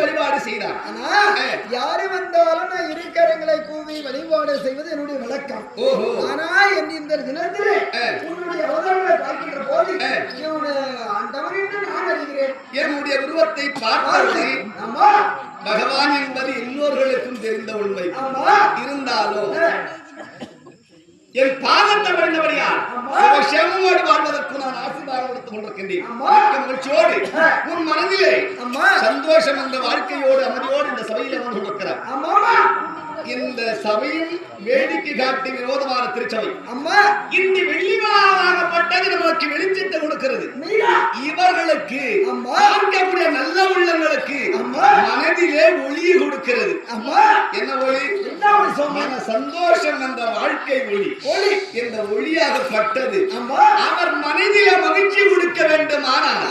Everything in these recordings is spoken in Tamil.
வழிபாடு செய்தார். ஆனா யாரு வந்தாலும் நான் இருக்கரங்களை கூவி வழிபாடு செய்வது என்னுடைய வழக்கம். ஆனா என் இந்த தினத்திலே உன்னுடைய அவதாரங்களை பார்க்கின்ற போது ஆண்டவர் என்று நான் அறிகிறேன். என்னுடைய உருவத்தை பார்ப்பது பகவான் என்பது எல்லோர்களுக்கும் தெரிந்த உண்மை. இருந்தாலும் என் பாதத்தை வழிந்தபடியால் சிவசேமோடு வாழ்வதற்கு நான் ஆசீர்வாதம் கொடுத்துக் கொண்டிருக்கின்றேன். மகிழ்ச்சியோடு உன் மனதிலே சந்தோஷம் என்ற வாழ்க்கையோடு அமைதியோடு இந்த சபையில் அமர்ந்து கொண்டிருக்கிறார். இந்த சபையில் வேடிக்கை காட்டி விரோதமான திருச்சபை இந்த வெள்ளிமாகப்பட்டது நமக்கு வெளிச்சத்தை கொடுக்கிறது. இவர்களுக்கு பார்க்கக்கூடிய நல்ல உள்ளங்களுக்கு மனதிலே ஒளியை கொடுக்கிறது. என்ன ஒளி? சந்தோஷம் என்ற வாழ்க்கை ஒளி இந்த ஒளியாகப்பட்டது அவர் மனதிலே மகிழ்ச்சி கொடுக்க வேண்டுமானால்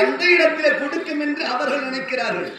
எந்த இடத்திலே கொடுக்கும் என்று அவர்கள் நினைக்கிறார்கள்.